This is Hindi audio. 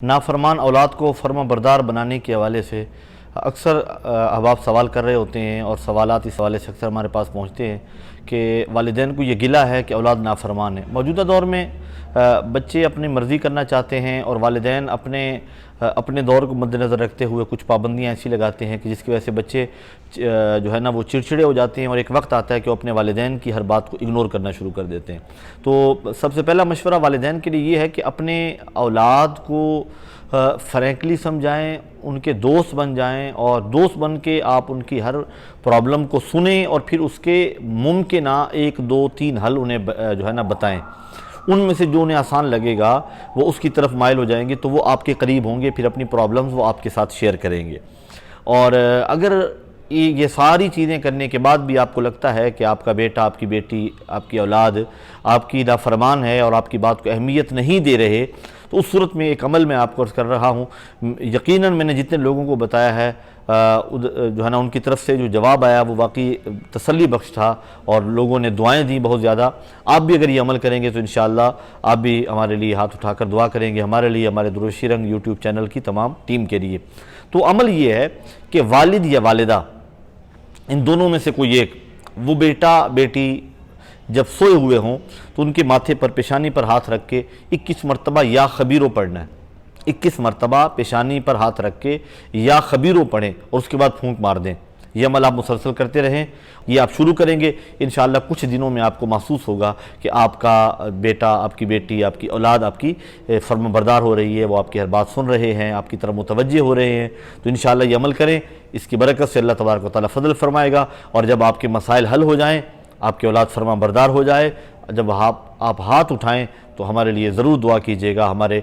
नाफरमान औलाद को फर्माबरदार बनाने के हवाले से अक्सर अहबाब सवाल कर रहे होते हैं और सवालात इस हवाले से अक्सर हमारे पास पहुँचते हैं कि वालिदैन को ये गिला है कि औलाद नाफरमान है। मौजूदा दौर में बच्चे अपनी मर्ज़ी करना चाहते हैं और वालिदैन अपने दौर को मद्देनज़र रखते हुए कुछ पाबंदियाँ ऐसी लगाते हैं कि जिसकी वजह से बच्चे जो है ना वो चिड़चिड़े हो जाते हैं और एक वक्त आता है कि वो अपने वालिदैन की हर बात को इग्नोर करना शुरू कर देते हैं। तो सबसे पहला मशवरा वालिदैन के लिए ये है कि अपने औलाद को फ्रैंकली समझाएं, उनके दोस्त बन जाएं और दोस्त बन के आप उनकी हर प्रॉब्लम को सुनें और फिर उसके मुमकिन 1, 2, 3 हल उन्हें जो है ना बताएं। उनमें से जो उन्हें आसान लगेगा वो उसकी तरफ माइल हो जाएंगे, तो वो आपके करीब होंगे, फिर अपनी प्रॉब्लम्स वो आपके साथ शेयर करेंगे। और अगर ये सारी चीज़ें करने के बाद भी आपको लगता है कि आपका बेटा, आपकी बेटी, आपकी औलाद आपकी नाफरमान है और आपकी बात को अहमियत नहीं दे रहे, तो उस सूरत में एक अमल मैं आपको अर्ज़ कर रहा हूँ। यकीनन मैंने जितने लोगों को बताया है जो है ना उनकी तरफ से जो जवाब आया वो वाकई तसल्ली बख्श था और लोगों ने दुआएं दी बहुत ज़्यादा। आप भी अगर ये अमल करेंगे तो इंशाअल्लाह आप भी हमारे लिए हाथ उठाकर दुआ करेंगे, हमारे लिए, हमारे दुरूशी रंग यूट्यूब चैनल की तमाम टीम के लिए। तो अमल ये है कि वालिद या वालिदा इन दोनों में से कोई एक, वो बेटा बेटी जब सोए हुए हों तो उनके माथे पर, पेशानी पर हाथ रख के 21 मरतबा या खबीरों पढ़ना है। 21 मरतबा पेशानी पर हाथ रख के या खबीरों पढ़ें और उसके बाद फूंक मार दें। ये अमल आप मुसलसल करते रहें। ये आप शुरू करेंगे, इंशाअल्लाह कुछ दिनों में आपको महसूस होगा कि आपका बेटा, आपकी बेटी, आपकी औलाद आपकी फर्माबरदार हो रही है, वो आपकी हर बात सुन रहे हैं, आपकी तरफ मुतवज्जे हो रहे हैं। तो इंशाअल्लाह ये अमल करें, इसकी बरकत से अल्लाह तबारक व तआला फजल फरमाएगा। और जब आपके मसाइल हल हो जाएँ, आपकी औलाद फर्माबरदार हो जाए, जब आप हाथ उठाएँ तो हमारे लिए ज़रूर दुआ कीजिएगा। हमारे